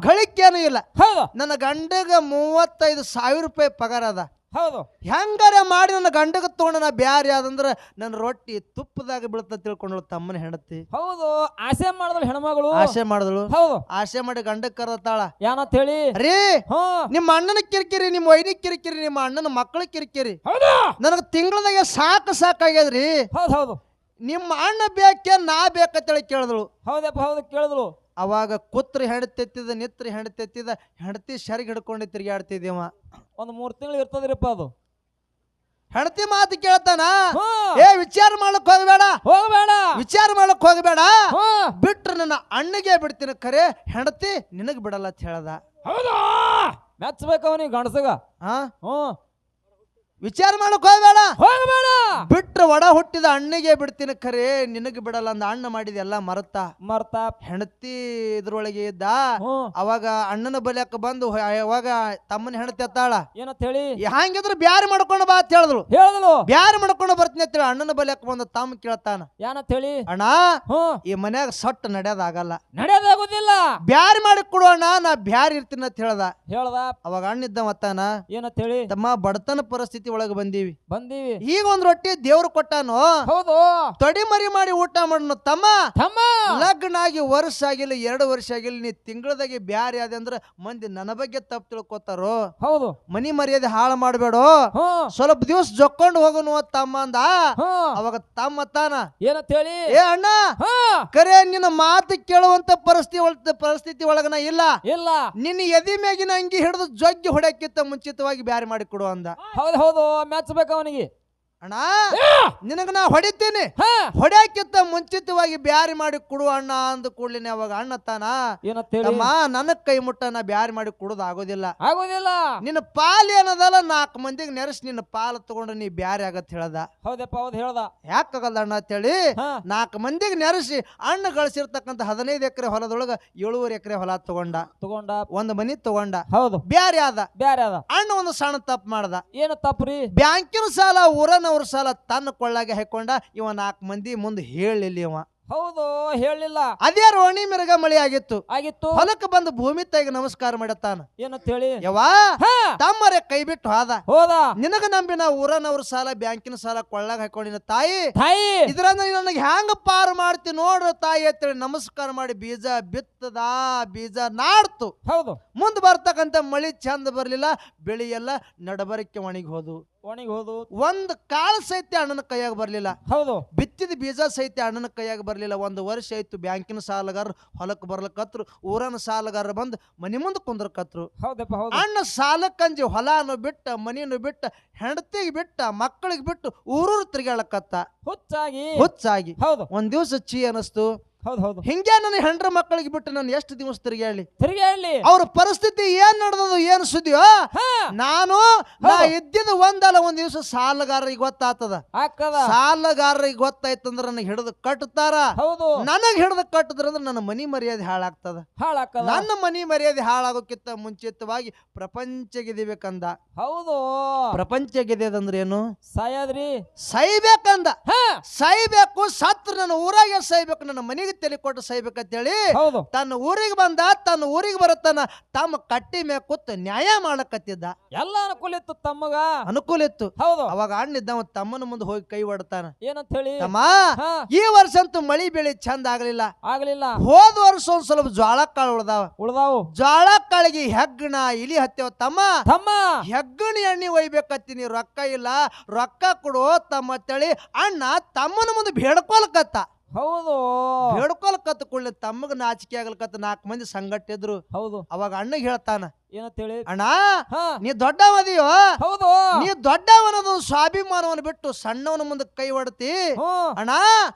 ಗಳಿಕೇನೂ ಇಲ್ಲ. ಹೌದು ನನ್ನ ಗಂಡಗ 35,000 ರೂಪಾಯಿ ಪಗಾರ ಅದ. ಹೌದು ಹೆಂಗಾರ ಮಾಡಿ ನನ್ನ ಗಂಡಗ ತಗೊಂಡ ನಾ ಬ್ಯಾರೆ ಯಾದಂದ್ರ ನನ್ನ ರೊಟ್ಟಿ ತುಪ್ಪದಾಗ ಬೀಳ್ತ ತಿಳ್ಕೊಂಡಳು ತಮ್ಮನ ಹೆಂಡತಿ. ಹೌದು ಆಸೆ ಮಾಡಿದಳು ಹೆಣ್ಮಗಳು. ಆಸೆ ಮಾಡಿದಳು. ಹೌದು ಆಸೆ ಮಾಡಿ ಗಂಡಕ್ ಕರತಾಳ. ಏನಂತ ಹೇಳಿ? ರೀ ಹ್ಮ್ ನಿಮ್ಮ ಅಣ್ಣನ ಕಿರಿಕಿರಿ, ನಿಮ್ಮ ವೈನಿ ಕಿರಿಕಿರಿ, ನಿಮ್ಮ ಅಣ್ಣನ ಮಕ್ಕಳ ಕಿರಿಕಿರಿ ಹೌದು ನನಗ ತಿಂಗಳದಾಗ ಸಾಕಾಗ್ಯದ್ರಿ. ಹೌದು ಹೌದು ನಿಮ್ಮ ಅಣ್ಣ ಬೇಕೆ ನಾ ಬೇಕಂತೇಳಿ ಕೇಳಿದಳು. ಹೌದಪ್ಪ ಹೌದು ಕೇಳಿದ್ಳು. ಅವಾಗ ಕುತ್ರ ಹೆಂಡತೆತ್ತಿದ, ನಿತ್ರ ಹೆಂಡತೆತ್ತಿದ, ಹೆಂಡತಿ ಸರಿಗೆ ಹಿಡ್ಕೊಂಡು ತಿರುಗಾಡ್ತಿದ್ದೇವ. ಒಂದು 3 ತಿಂಗಳು ಇರ್ತದ್ರಿಪ್ಪ ಅದು. ಹೆಂಡತಿ ಮಾತು ಕೇಳ್ತಾನ. ಹ್ಮ್. ಏ ವಿಚಾರ ಮಾಡಕ್ ಹೋಗಬೇಡ, ಹೋಗಬೇಡ. ವಿಚಾರ ಮಾಡಕ್ ಹೋಗಬೇಡ, ಹ್ಮ್. ಬಿಟ್ರೆ ನನ್ನ ಅಣ್ಣಗೆ ಬಿಡ್ತೀನಿ, ಖರೆ ಹೆಂಡತಿ ನಿನಗ್ ಬಿಡಲ್ಲ ಅಂತ ಹೇಳ್ದ. ಹೌದಾ ಮೆಚ್ಚಬೇಕು ಅವನಿಗೆ ಗಂಡಸಗ. ಹಾ ಹ್ಮ್ ವಿಚಾರ ಮಾಡಕ್ ಹೋಗಬೇಡ, ಹೋಗಬೇಡ. ಬಿಟ್ರೆ ಒಡ ಹುಟ್ಟಿದ ಅಣ್ಣಗೆ ಬಿಡ್ತೀನಿ, ಖರೆ ನಿನಗ್ ಬಿಡಲ್ಲ ಅಂದ. ಅಣ್ಣ ಮಾಡಿದೆಲ್ಲ ಮರ್ತ ಹೆಂಡತಿ ಇದ್ರೊಳಗೆ ಇದ್ದ. ಅವಾಗ ಅಣ್ಣನ ಬಲಿಯಕ್ಕ ಬಂದು ಅವಾಗ ತಮ್ಮನ ಹೆಂಡತಿ ಎತ್ತಾಳ. ಏನಂತ ಹೇಳಿ? ಹಂಗಿದ್ರೆ ಬ್ಯಾರೆ ಮಾಡ್ಕೊಂಡು ಬಾ ಅಂತ ಹೇಳಿದ್ರು. ಬ್ಯಾರೆ ಮಾಡ್ಕೊಂಡು ಬರ್ತೀನಿ ಅಂತೇಳಿ ಅಣ್ಣನ ಬಲಿಯಕ್ಕ ಬಂದು ತಮ್ಮ ಕೇಳ್ತಾನ. ಏನಂತ ಹೇಳಿ? ಅಣ್ಣ ಈ ಮನ್ಯಾಗ ಸೊಟ್ಟ ನಡೆಯೋದಾಗಲ್ಲ, ನಡೆಯೋದಾಗುದಿಲ್ಲ, ಬ್ಯಾರೆ ಮಾಡಿ ಕೊಡು ಅಣ್ಣ, ನಾ ಬ್ಯಾರೆ ಇರ್ತೀನಿ ಅಂತ ಹೇಳ್ದ. ಅವಾಗ ಅಣ್ಣ ಇದ್ದ ಮತ್ತಾನ. ಏನಂತ ಹೇಳಿ? ತಮ್ಮ ಬಡತನ ಪರಿಸ್ಥಿತಿ ಒಳಗೆ ಬಂದೀವಿ. ಈಗ ಒಂದ್ ರೊಟ್ಟಿ ದೇವ್ರು ಕೊಟ್ಟಾನು. ಹೌದು, ತೊಡಿ ಮರಿ ಮಾಡಿ ಊಟ ಮಾಡೋಣ ತಮ್ಮ. ಲಗ್ನ ಆಗಿ ವರ್ಷ ಆಗಿಲ್ಲ, 2 ವರ್ಷ ಆಗಿಲ್ಲ, ನೀ ತಿಂಗಳದಾಗೆ ಬ್ಯಾರೆ ಅದ ಅಂದ್ರ ಮಂದಿ ನನ್ನ ಬಗ್ಗೆ ತಪ್ಪು ತಿಳ್ಕೊತಾರೋ. ಹೌದು, ಮನಿ ಮರ್ಯಾದೆ ಹಾಳು ಮಾಡ್ಬೇಡ, ಸ್ವಲ್ಪ ದಿವಸ ಜೊಕ್ಕೊಂಡು ಹೋಗೋನು ತಮ್ಮ ಅಂದ. ಅವಾಗ ತಮ್ಮ ತಾನ ಏನಂತ ಹೇಳಿ? ಏ ಅಣ್ಣ, ಕರೆ ನಿನ್ನ ಮಾತು ಕೇಳುವಂತ ಪರಿಸ್ಥಿತಿ ಒಳಗನ ಇಲ್ಲ. ನಿನ್ನ ಎದಿ ಮ್ಯಾಗಿನ ಅಂಗಿ ಹಿಡಿದು ಜೊಗ್ಗಿ ಹೊಡ್ಯಾಕಿತ್ತ ಮುಂಚಿತವಾಗಿ ಬ್ಯಾರೆ ಮಾಡಿ ಕೊಡು ಅಂದ. ಹೌದು ಹೌದು ಮೆಚ್ಚಬೇಕು ಅವನಿಗೆ. ಅಣ್ಣ ನಿನಗ ನಾ ಹೊಡಿತೀನಿ, ಹೊಡ್ಯಾಕಿತ್ತ ಮುಂಚಿತವಾಗಿ ಬ್ಯಾರಿ ಮಾಡಿ ಕೊಡು ಅಣ್ಣ ಅಂದ ಕೂಡ್ಲಿನೇ ಅವಾಗ ಅಣ್ಣ ತಾನ ಏನಮ್ಮ ನನಗ್ ಕೈ ಮುಟ್ಟ, ನಾ ಬ್ಯಾರಿ ಮಾಡಿ ಕೊಡುದು ಆಗೋದಿಲ್ಲ. ನಿನ್ನ ಪಾಲ್ ಏನದಲ್ಲ 4 ಮಂದಿಗೆ ನೆರೆಸಿ ನಿನ್ನ ಪಾಲ್ ತಗೊಂಡು ನೀ ಬ್ಯಾರಿ ಆಗತ್ ಹೇಳ್ದ. ಹೌದಪ್ಪ ಹೌದು ಹೇಳ್ದ. ಯಾಕಾಗಲ್ಲ ಅಣ್ಣ ಅಂತೇಳಿ 4 ಮಂದಿಗೆ ನೆರೆಸಿ ಅಣ್ಣ ಗಳಿಸಿರ್ತಕ್ಕಂಥ 15 ಎಕರೆ ಹೊಲದೊಳಗ 7 ಎಕರೆ ಹೊಲ ತಗೊಂಡ. ಒಂದ್ ಮನಿ ತಗೊಂಡ. ಹೌದು, ಬ್ಯಾರೆ ಆದ. ಅಣ್ಣ ಒಂದು ಸಣ್ಣ ತಪ್ಪು ಮಾಡ್ದ. ಏನು ತಪ್ಪ್ರಿ? ಬ್ಯಾಂಕಿನ ಸಾಲ, ಊರನವ್ರ ಸಾಲ ತನ್ನ ಕೊಳ್ಳಾಗೆ ಹಾಕೊಂಡ. ಇವ 4 ಮಂದಿ ಮುಂದೆ ಹೇಳಿಲ್ಲ ಇವ. ಹೌದು, ಹೇಳಿಲ್ಲ. ಅದೇ ರೋಣಿ ಮಿರ್ಗ ಮಳಿ ಆಗಿತ್ತು. ಹೊಲಕ್ಕೆ ಬಂದು ಭೂಮಿ ತಾಯಿಗೆ ನಮಸ್ಕಾರ ಮಾಡತಾನ. ಏನಂತ ಹೇಳಿ? ಯವಾ ತಮ್ಮರೇ ಕೈ ಬಿಟ್ಟು ಹೋದ. ನಿನಗ ನಂಬಿ ನಾ ಊರನವ್ರ ಸಾಲ, ಬ್ಯಾಂಕಿನ ಸಾಲ ಕೊಳ್ಳಾಗ ಹಾಕೊಂಡಿನ ತಾಯಿ, ಇದ್ರಂದ ನನಗೆ ಹ್ಯಾಂಗ ಪಾರು ಮಾಡ್ತಿ ನೋಡ್ರ ತಾಯಿ ಅಂತೇಳಿ ನಮಸ್ಕಾರ ಮಾಡಿ ಬೀಜ ಬಿತ್ತದ. ಬೀಜ ನಾಡ್ತು. ಹೌದು, ಮುಂದ್ ಬರ್ತಕ್ಕಂತ ಮಳಿ ಚಂದ ಬರ್ಲಿಲ್ಲ, ಬೆಳಿ ಎಲ್ಲ ನಡಬರಕ್ಕೆ ಒಣಗಿ ಹೋದು. ಒಂದ್ ಕಾಳು ಸಹಿತ ಅಣ್ಣನ ಕೈಯಾಗ ಬರ್ಲಿಲ್ಲ. ಹೌದು, ಬಿತ್ತಿದ ಬೀಜ ಸಹಿತ ಅಣ್ಣನ ಕೈಯಾಗ ಬರ್ಲಿಲ್ಲ. 1 ವರ್ಷ ಆಯ್ತು. ಬ್ಯಾಂಕಿನ ಸಾಲಗಾರ ಹೊಲಕ್ ಬರ್ಲಕತ್ರು, ಊರನ ಸಾಲಗಾರ ಬಂದ್ ಮನಿ ಮುಂದೆ ಕುಂದ್ರಕತ್ರು. ಅಣ್ಣ ಸಾಲಕ್ಕಂಜಿ ಹೊಲನು ಬಿಟ್ಟ, ಮನಿನು ಬಿಟ್ಟ, ಹೆಂಡತಿಗೆ ಬಿಟ್ಟ, ಮಕ್ಕಳಿಗೆ ಬಿಟ್ಟು ಊರೂರು ತಿರ್ಗಾಳಕತ್ತ ಹುಚ್ಚಾಗಿ. ಹೌದು, ಒಂದ್ ದಿವ್ಸ ಚೀ ಅನಸ್ತು. ಹೌದು, ಹಿಂಗೆ ನನ್ನ ಹೆಂಡ್ರ ಮಕ್ಕಳಿಗೆ ಬಿಟ್ಟು ನಾನು ಎಷ್ಟು ದಿವಸ ತಿರುಗಾಡ್ಲಿ. ಅವ್ರ ಪರಿಸ್ಥಿತಿ ಏನ್ ನಡೆದದು, ಏನ್ ಸುದ್ದಿಯೋ. ನಾ ಇದ್ದಿದ್ದು ಒಂದಲ್ಲ ಒಂದ್ ದಿವಸ ಸಾಲಗಾರರಿಗೆ ಗೊತ್ತಾಗ್ತದ. ಸಾಲಗಾರರಿಗೆ ಗೊತ್ತಾಯ್ತಂದ್ರ ನನಗೆ ಹಿಡಿದು ಕಟ್ಟತಾರ. ನನಗ್ ಹಿಡಿದು ಕಟ್ಟದ್ರಂದ್ರ ನನ್ನ ಮನಿ ಮರ್ಯಾದೆ ಹಾಳಾಗ್ತದ. ನನ್ನ ಮನಿ ಮರ್ಯಾದೆ ಹಾಳಾಗೋಕ್ಕಿಂತ ಮುಂಚಿತವಾಗಿ ಪ್ರಪಂಚ ಗೆದಿಬೇಕಂದ. ಹೌದು, ಪ್ರಪಂಚ ಗೆದ್ಯದಂದ್ರ ಏನು? ಸಾಯ್ಬೇಕಂದ. ಸಾಯ್ಬೇಕು, ಸತ್ರ ನನ್ನ ಊರಾಗೆ ಸಾಯ್ಬೇಕು, ನನ್ನ ಮನೆಗೆ ತಲೆ ಕೊಟ್ಟು ಸಾಯ್ಬೇಕಂತೇಳಿ ತನ್ನ ಊರಿಗೆ ಬಂದ. ತನ್ನ ಊರಿಗೆ ಬರುತ್ತಾನ, ತಮ್ಮ ಕಟ್ಟಿ ಮ್ಯಾಗ ಕೂತ್ ನ್ಯಾಯ ಮಾಡಕತ್ತಿದ್ದ. ಎಲ್ಲ ಅನುಕೂಲ ಇತ್ತು ತಮ್ಮಗ, ಅನುಕೂಲ ಇತ್ತು. ಅವಾಗ ಅಣ್ಣಿದ್ದವ ತಮ್ಮನ ಮುಂದೆ ಹೋಗಿ ಕೈ ಹೊಡ್ತಾನ. ಏನಂತ ಹೇಳಿ? ತಮ್ಮ, ಈ ವರ್ಷ ಅಂತೂ ಮಳಿ ಬೆಳಿ ಚಂದ ಆಗ್ಲಿಲ್ಲ. ಹೋದ ವರ್ಷ ಒಂದ್ ಸ್ವಲ್ಪ ಜ್ವಾಳ ಕಾಳು ಉಳ್ದಾವು. ಜ್ವಾಳ ಕಾಳಿಗೆ ಹೆಗ್ಗಣ ಇಲಿ ಹತ್ತೇವ. ತಮ್ಮ ಹೆಗ್ಗಣಿ ಎಣ್ಣಿ ಒಯ್ಬೇಕತ್ತೀನಿ, ರೊಕ್ಕ ಇಲ್ಲ, ರೊಕ್ಕ ಕೊಡು ತಮ್ಮ ಅಂತೇಳಿ ಅಣ್ಣ ತಮ್ಮನ ಮುಂದೆ ಬೇಡ್ಕೊಲ್ಕತ್ತ. ಹೌದು, ಬೇಡ್ಕೊಲ್ ಕತ್ಕೊಳ್ಳಿ ತಮ್ಮಗ ನಾಚಿಕೆ ಆಗ್ಲಕತ್ತ. 4 ಮಂದಿ ಸಂಗಟ್ಟಿದ್ರು. ಹೌದು, ಅವಾಗ ಅಣ್ಣಗೆ ಹೇಳ್ತಾನ, ಏನಂತೇಳಿ ಅಣ್ಣ ಹಾ ನೀ ದೊಡ್ಡವದಿಯೋ ಹೌದು ನೀ ದೊಡ್ಡವನದು ಸ್ವಾಭಿಮಾನವನ್ನು ಬಿಟ್ಟು ಸಣ್ಣವನ ಮುಂದೆ ಕೈ ಹೊಡ್ತಿ ಅಣ್ಣ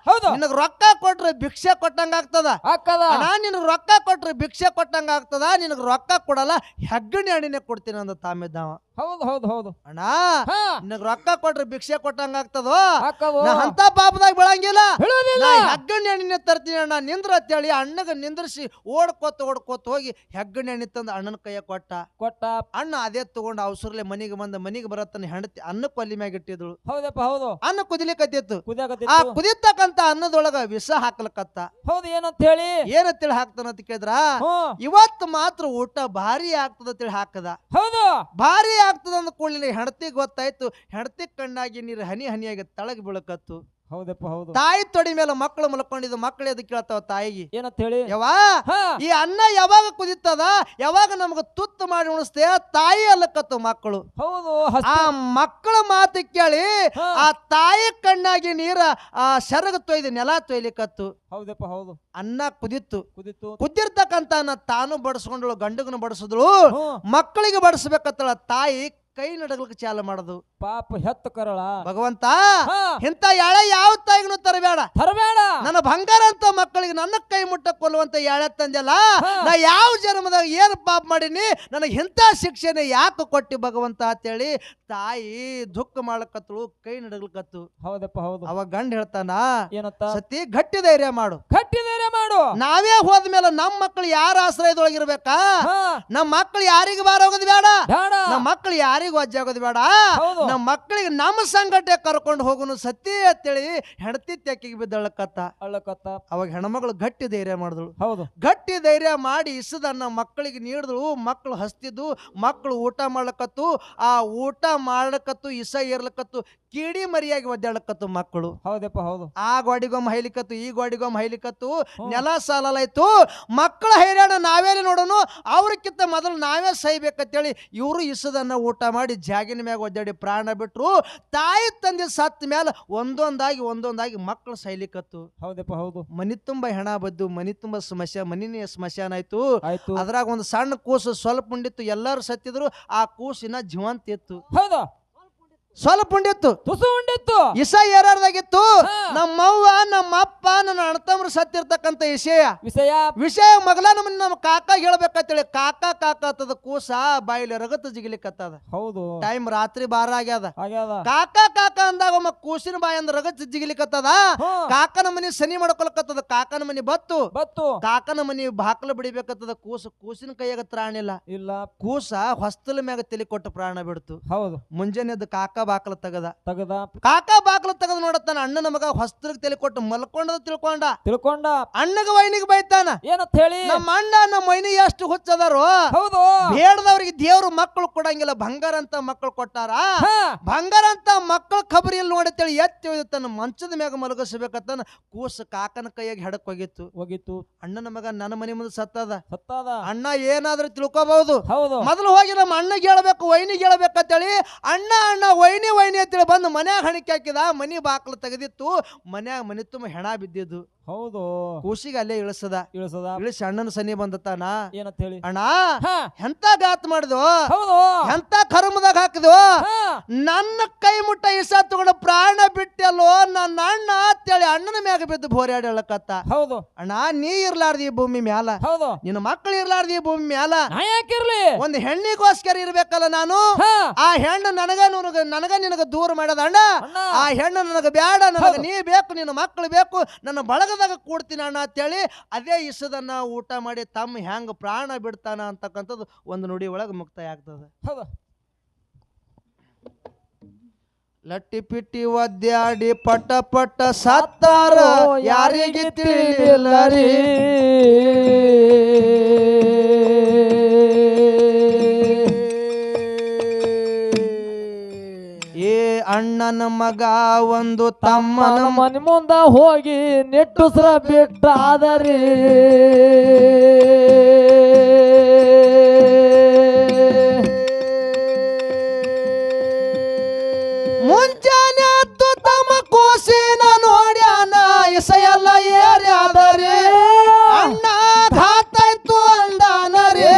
ಹೌದು ನಿನಗ್ ರೊಕ್ಕ ಕೊಟ್ರೆ ಭಿಕ್ಷೆ ಕೊಟ್ಟಂಗ ಆಗ್ತದ ಅಕ್ಕದ ಅಣ್ಣ ನಿನಗ್ ರೊಕ್ಕ ಕೊಟ್ರೆ ಭಿಕ್ಷೆ ಕೊಟ್ಟಂಗ ಆಗ್ತದ ನಿನಗ್ ರೊಕ್ಕ ಕೊಡಲ್ಲ ಹೆಗ್ಗಣಿ ಅಣಿನೇ ಕೊಡ್ತೀನಿ ಅಂದ ತಾಮಿದ್ದಾವ ಹೌದು ಹೌದು ಹೌದು ಅಣ್ಣ ಹಾ ನಿನಗ್ ರೊಕ್ಕ ಕೊಟ್ರೆ ಭಿಕ್ಷೆ ಕೊಟ್ಟಂಗ ಆಗ್ತದೋ ಅಕ್ಕದು ನಾ ಅಂತ ಪಾಪದಾಗ ಬೆಳಂಗಿಲ್ಲ ಹೇಳೋದಿಲ್ಲ ನಾ ಹೆಗ್ಗಣಿ ಎಣ್ಣೆ ತರ್ತೀನಿ ಅಣ್ಣ ನಿಂದ್ರ ಅಂತೇಳಿ ಅಣ್ಣಗ ನಿಂದ್ರಿಸಿ ಓಡ್ಕೋತ ಹೋಗಿ ಹೆಗ್ಗಣಿ ಎಣ್ಣೆ ತಂದು ಅಣ್ಣನ ಕೈಯ ಕೊಟ್ಟ ಕೊಟ್ಟ ಅಣ್ಣ ಅದೇ ತಗೊಂಡು ಅವಸರ್ಲೆ ಮನಿಗೆ ಬರತ್ತನ ಹೆಂಡತಿ ಅನ್ನ ಕೊಲ್ಲಿ ಮ್ಯಾಗ ಇಟ್ಟಿದ್ಳು ಹೌದಪ್ಪ ಹೌದು ಅನ್ನ ಕುದಿಲಿಕತ್ತಿತ್ತು ಆ ಕುದಿಯಾಕತ್ತಿತ್ತು ಕುದಿತಕ್ಕಂತ ಅನ್ನದೊಳಗ ವಿಷ ಹಾಕ್ಲಕತ್ತ ಹೌದು ಏನಂತ ಹೇಳಿ ಏನಂತೇಳಿ ಹಾಕ್ತಾನ ಅಂತ ಕೇಳಿದ್ರ ಹ್ಮ್ ಇವತ್ತು ಮಾತ್ರ ಊಟ ಭಾರಿ ಆಗ್ತದ ಅಂತೇಳಿ ಹಾಕದ ಹೌದು ಭಾರಿ ಆಗ್ತದ ಅಂದ ಕೂಡಲೇ ಹೆಂಡತಿ ಗೊತ್ತಾಯ್ತು ಹೆಂಡತಿ ಕಣ್ಣಾಗಿ ನೀರು ಹನಿ ಹನಿಯಾಗಿ ತಳಗ್ ಬೀಳಕತ್ತು ಹೌದಪ್ಪ ಹೌದು ತಾಯಿ ತೊಡಿ ಮೇಲೆ ಮಕ್ಕಳು ಮಲ್ಕೊಂಡಿದ್ದು ಮಕ್ಕಳು ಎದ್ದು ಕೇಳ್ತಾವ ತಾಯಿಗೆ ಏನಂತ ಹೇಳಿ ಯವಾ ಹಾ ಈ ಅನ್ನ ಯಾವಾಗ ಕುದಿತದ ಯಾವಾಗ ನಮಗ ತುತ್ತು ಮಾಡಿ ಉಣಿಸ್ತೇ ತಾಯಿ ಅಲ್ಲಕತ್ತು ಮಕ್ಕಳು ಹೌದು ಆ ಮಕ್ಕಳ ಮಾತು ಕೇಳಿ ಹಾ. ಆ ತಾಯಿ ಕಣ್ಣಾಗಿ ನೀರ ಆ ಸೆರಗ ತೊಯ್ದು ನೆಲ ತೊಯ್ಲಿಕತ್ತು ಹೌದಪ್ಪ ಹೌದು ಅನ್ನ ಕುದಿತ್ತು ಕುದಿತು ಕುದ್ದಿರ್ತಕ್ಕಂತ ಅನ್ನ ತಾನು ಬಡಿಸ್ಕೊಂಡಳು ಗಂಡಗನು ಬಡಿಸಿದ್ಳು ಹ್ಮ್ ಮಕ್ಕಳಿಗೆ ಬಡಿಸ್ಬೇಕತ್ತಳ ತಾಯಿ ಕೈ ನಡಗಲಿಕ್ಕೆ ಚಾಲು ಮಾಡೋದು ಪಾಪ ಹೆತ್ತ ಕರಳ ಭಗವಂತ ಹಾ ಇಂತ ಎಳೆ ಯಾವ ತಾಯಿಗೂ ತರಬೇಡ ತರಬೇಡ ನನ್ನ ಬಂಗಾರ ಅಂತ ಮಕ್ಕಳಿಗೆ ನನ್ನ ಕೈ ಮುಟ್ಟ ಕೊಲ್ಲುವಂತ ಎಳೆ ತಂದೆಲ್ಲ ಹಾ. ನಾ ಯಾವ ಜನ್ಮದಾಗ ಏನು ಪಾಪ ಮಾಡೀನಿ ನನಗೆ ಇಂಥ ಶಿಕ್ಷೆನೆ ಯಾಕೆ ಕೊಟ್ಟಿ ಭಗವಂತ ಅಂತೇಳಿ ತಾಯಿ ದುಃಖ ಮಾಡ್ಲಕತ್ತಳು ಕೈ ನಡಗ್ಲಕತ್ತು ಹೌದಪ್ಪ ಹೌದು ಅವಾಗ ಗಂಡ ಹೇಳ್ತಾನ ಏನಂತ ಸತಿ ಗಟ್ಟಿ ಧೈರ್ಯ ಮಾಡು ಗಟ್ಟಿ ಧೈರ್ಯ ಮಾಡು ನಾವೇ ಹೋದ್ಮೇಲೆ ನಮ್ಮ ಮಕ್ಕಳು ಯಾರ ಆಶ್ರಯದೊಳಗಿರ್ಬೇಕಾ ಹಾ ನಮ್ಮ ಮಕ್ಕಳು ಯಾರಿಗೂ ಬಾರ ಹೋಗೋದು ಬೇಡ ಬೇಡ ನಮ್ಮ ಮಕ್ಕಳು ಯಾರಿಗೂ ಅಜ್ಜ ಆಗೋದು ಬೇಡ ಹೌದು ನಮ್ಮ ಮಕ್ಕಳಿಗೆ ನಮ್ಮ ಸಂಗಟೆ ಕರ್ಕೊಂಡು ಹೋಗುನು ಸತಿ ಅಂತೇಳಿ ಹೆಂಡತಿ ತೆಕ್ಕಿಗೆ ಬಿದ್ದಳಕತ್ತ ಅಳ್ಳಕತ್ತ ಅವಾಗ ಹೆಣ್ಮಗಳು ಗಟ್ಟಿ ಧೈರ್ಯ ಮಾಡಿದಳು ಹೌದು ಗಟ್ಟಿ ಧೈರ್ಯ ಮಾಡಿ ಇಸದನ್ನ ಮಕ್ಕಳಿಗೆ ನೀಡಿದಳು ಮಕ್ಕಳು ಹಸ್ತಿದ್ದು ಮಕ್ಕಳು ಊಟ ಮಾಡ್ಲಕತ್ತು ಆ ಊಟ ಮಾಡ್ಲಕತ್ತು ಇಸ ಏರ್ಲಕತ್ತು ಕಿಡಿ ಮರಿಯಾಗಿ ಒದ್ದಾಡಕತ್ತು ಮಕ್ಕಳು ಹೌದಪ್ಪ ಹೌದು ಆ ಗೋಡಿಗೊಮ್ಮ ಹೈಲಿಕತ್ತು ಈ ಗೋಡಿಗೊಮ್ಮ ಹೈಲಿಕತ್ತು ನೆಲ ಸಾಲಲಾಯ್ತು ಮಕ್ಕಳ ಹೈರಾಣ ನಾವೇಲಿ ನೋಡೋನು ಅವ್ರಕ್ಕಿಂತ ಮೊದಲು ನಾವೇ ಸಹಿಬೇಕಂತೇಳಿ ಇವರು ಇಸದನ್ನ ಊಟ ಮಾಡಿ ಜಾಗಿನ ಮ್ಯಾಗ ಒದ್ದಾಡಿ ಪ್ರಾಣ ಬಿಟ್ರು ತಾಯಿ ತಂದೆ ಸತ್ತ ಮ್ಯಾಲ ಒಂದೊಂದಾಗಿ ಮಕ್ಕಳು ಸೈಲಿಕತ್ತು ಹೌದಪ್ಪ ಹೌದು ಮನಿ ತುಂಬ ಹೆಣ ಬದ್ದು ಮನಿ ತುಂಬ ಮನಿನೇ ಸ್ಮಶಾನ ಆಯ್ತು ಆಯ್ತು ಅದ್ರಾಗ ಒಂದು ಸಣ್ಣ ಕೂಸು ಸ್ವಲ್ಪ ಉಂಡಿತ್ತು ಎಲ್ಲರೂ ಸತ್ತಿದ್ರು ಆ ಕೂಸಿನ ಜೀವಂತ ಇತ್ತು ಹೌದು ಸ್ವಲ್ಪ ಉಂಡಿತ್ತು ತುಸು ಉಂಡಿತ್ತು ಇಸ ಏರಾರ್ದಾಗಿತ್ತು ಹಾ. ನಮ್ಮವ್ವ ನಮ್ಮ ಅಪ್ಪ ನನ್ನ ಅಣ್ಣತಮ್ಮರು ಸತ್ತಿರ್ತಕ್ಕಂಥ ವಿಷಯ ಮಗಲ ನಮ್ಮ ಕಾಕ ಹೇಳ್ಬೇಕಂತೇಳಿ ಕಾಕ ಆತದ ಕೂಸ ಬಾಯಿಲಿ ರಗತ್ ಜಿಗಿಲಿಕತ್ತದ ಹೌದು ಟೈಮ್ ರಾತ್ರಿ ಬಾರ ಆಗ್ಯದ ಆಗ್ಯಾದ ಕಾಕ ಅಂದಾಗ ಒಮ್ಮ ಕೂಸಿನ ಬಾಯಿ ಅಂದ್ರ ರಗತ್ ಜಿಗಿಲಿಕತ್ತದ ಹ್ಮ್. ಕಾಕನ ಮನಿ ಸನಿ ಮಾಡ್ಕೊಳಕತ್ತದ ಕಾಕನ ಮನಿ ಬತ್ತು ಬತ್ತು ಕಾಕನ ಮನಿ ಬಾಕಲ ಬಿಡಿಬೇಕತ್ತದ ಕೂಸಿನ ಕೈಯಾಗ ತ್ರಾಣಿಲ್ಲ ಇಲ್ಲ ಕೂಸ ಹೊಸ್ತಲ ಮ್ಯಾಗ ತಲೆ ಕೊಟ್ಟು ಪ್ರಾಣ ಬಿಡ್ತು ಹೌದು ಮುಂಜಾನೆ ಎದ್ದು ಕಾಕ ಬಾಕಲ ತಗದ ಕಾಕ ಬಾಕಲ ತಗದ ನೋಡತ್ತಾನ ಅಣ್ಣನ ಮಗ ಹೊಸ್ತಲಿಗೆ ತಲೆ ಕೊಟ್ಟು ಮಲ್ಕೊಂಡದ ತಿಳ್ಕೊಂಡ ಅಣ್ಣಗ ವೈನಿಗೆ ಬೈತಾನ ಏನಂತ ಹೇಳಿ ನಮ್ಮ ಅಣ್ಣ ನಮ್ಮ ಮೈನಿ ಎಷ್ಟು ಹುಚ್ಚದಾರು ಹೌದು ಬೇಡದವ್ರಿಗೆ ದೇವ್ರು ಮಕ್ಕಳು ಕೊಡಂಗಿಲ್ಲ ಬಂಗಾರ ಅಂತ ಮಕ್ಕಳು ಕೊಟ್ಟಾರ ಹಾ. ಬಂಗಾರ ಅಂತ ಮಕ್ಕಳ ಖಬರಿಯಲ್ಲಿ ನೋಡತ್ತೇಳಿ ಎತ್ತಿ ತನ್ನ ಮಂಚದ ಮ್ಯಾಗ ಮಲಗಿಸ್ಬೇಕತ್ತಾನ ಕೂಸ ಕಾಕನ ಕೈಯಾಗ ಹೆಡಕ್ ಹೋಗಿತ್ತು ಅಣ್ಣನ ಮಗ ನನ್ನ ಮನೆ ಮುಂದೆ ಸತ್ತದ ಅಣ್ಣ ಏನಾದ್ರೂ ತಿಳ್ಕೊಬಹುದು ಹೌದು ಮೊದಲು ಹೋಗಿ ನಮ್ಮ ಅಣ್ಣಗೆ ಹೇಳ್ಬೇಕು ವೈನಿಗೆ ಹೇಳ್ಬೇಕಂತೇಳಿ ಅಣ್ಣ ವೈನಿ ಅಂತೇಳಿ ಬಂದು ಮನ್ಯಾಗ ಹಣಿಕೆ ಹಾಕಿದ ಮನಿ ಬಾಕ್ಲು ತೆಗೆದಿತ್ತು ಮನ್ಯಾಗ ಮನಿ ತುಂಬ ಹೆಣ ಬಿದ್ದಿದ್ದು ಹೌದು ಕೂಸಿಗೆ ಅಲ್ಲೇ ಇಳಿಸಿ ಅಣ್ಣನ ಸನಿ ಬಂದತ್ತಾನ ಏನಂತ ಹೇಳಿ ಅಣ್ಣ ಹಾ. ಎಂತ ಗಾತ್ ಮಾಡಿದ್ವು ಹೌದು ಎಂತ ಕರ್ಮದಾಗ ಹಾಕಿದ್ವು ಹಾ. ನನ್ನ ಕೈ ಮುಟ್ಟ ಇಸ ತಗೊಂಡು ಪ್ರಾಣ ಬಿಟ್ಟಲ್ಲೋ ನನ್ನ ಅಣ್ಣ ಅಂತೇಳಿ ಅಣ್ಣನ ಮ್ಯಾಗ ಬಿದ್ದು ಬೋರ್ಯಾಡಿ ಹೇಳಕತ್ತ ಹೌದು ಅಣ್ಣ ನೀ ಇರ್ಲಾರ್ದಿ ಈ ಭೂಮಿ ಮ್ಯಾಲ ಹೌದು ನಿನ್ನ ಮಕ್ಕಳು ಇರ್ಲಾರ್ದಿ ಈ ಭೂಮಿ ಮ್ಯಾಲ ನಾ ಯಾಕಿರ್ಲಿ ಒಂದು ಹೆಣ್ಣಿಗೋಸ್ಕರ ಇರ್ಬೇಕಲ್ಲ ನಾನು ಹಾ. ಆ ಹೆಣ್ಣು ನನಗ ನಿನಗ ದೂರ ಮಾಡದ ಅಣ್ಣ ಅಣ್ಣ. ಆ ಹೆಣ್ಣು ನನಗ ಬ್ಯಾಡ ನನಗ ಹೌದು. ನೀ ಬೇಕು ನಿನ್ನ ಮಕ್ಕಳು ಬೇಕು ನನ್ನ ಬಳಗದಾಗ ಕೂಡ್ತೀನಿ ಅಣ್ಣ ಅಂತೇಳಿ ಅದೇ ಇಸದನ್ನ ಊಟ ಮಾಡಿ ತಮ್ಮ ಹೆಂಗ ಪ್ರಾಣ ಬಿಡ್ತಾನ ಅಂತಕ್ಕಂಥದ್ದು ಒಂದು ನುಡಿ ಒಳಗೆ ಮುಕ್ತಾಯ ಆಗ್ತದೆ ಹೌದು ಲಟ್ಟಿ ಪಿಟ್ಟಿ ಒದ್ಯಾಡಿ ಪಟ್ಟ ಸತ್ತಾರ ಯಾರಿಗೆ ತಿಳಿಲಿಲ್ಲ ರೀ ಏ ಅಣ್ಣನ ಮಗ ಒಂದು ತಮ್ಮನ ಮನೆ ಮುಂದ ಹೋಗಿ ನೆಟ್ಟುಸ್ರ ಬಿಟ್ಟಾದರೆ ಮುಂಜಾನೆ ಎದ್ದು ತಮ್ಮ ಕೂಸಿನ ನೋಡ್ಯಾನ ಇಸೆಲ್ಲ ಏರ್ಯಾದರೆ ಅಣ್ಣ ಘಾತಾಯ್ತು ಅಂದಾನ ರೇ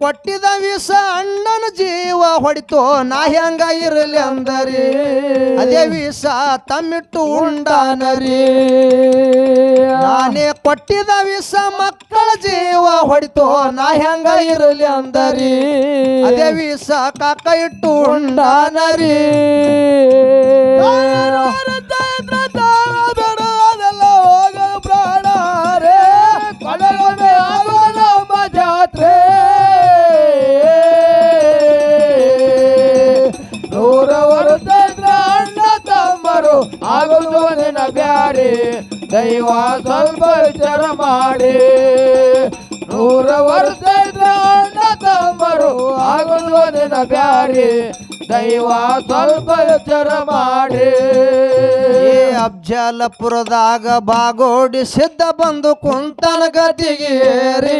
ಕೊಟ್ಟಿದ ವಿಷ ಅಣ್ಣನ ಜೀವ ಹೊಡಿತೋ ನಾ ಹೆಂಗ ಇರಲಿ ಅಂದರಿ ಅದೇ ವಿಷ ತಮ್ಮಿಟ್ಟು ಉಂಡಾನರಿ ನಾನೇ ಕೊಟ್ಟಿದ ವಿಷ ಮಕ್ಕಳ ಜೀವ ಹೊಡಿತೋ ನಾ ಹೆಂಗ ಇರಲಿ ಅಂದರಿ ಅದೇ ವಿಷ ಕಾಕ ಇಟ್ಟು ಉಂಡಾನರಿ ಅದೆಲ್ಲ ಹೋಗ ಪ್ರಾಣರೇ ಕೊನೆಗೊಮ್ಮೆ ಆಗೋ ನಮ್ಮ ಜಾತ್ರೆ ನೂರ ವರ್ಷ ಅಣ್ಣ ತಮ್ಮರು ಆಗೋದು ನಿನ್ನ ಬ್ಯಾರೆ ದೈವ ಸ್ವಲ್ಪ ವಿಚಾರ ಮಾಡಿ ನೂರ ವರ್ಷ ಅಣ್ಣ ತಮ್ಮರು ಆಗೋದು ನಿನ್ನ ಬ್ಯಾರೆ ದೈವ ಸ್ವಲ್ಪ ವಿಚಾರ ಮಾಡಿ ಅಫ್ಜಲಪುರದಾಗ ಬಾಗೋಡಿ ಸಿದ್ಧ ಬಂದು ಕುಂತನ ಗದಿಗೇರಿ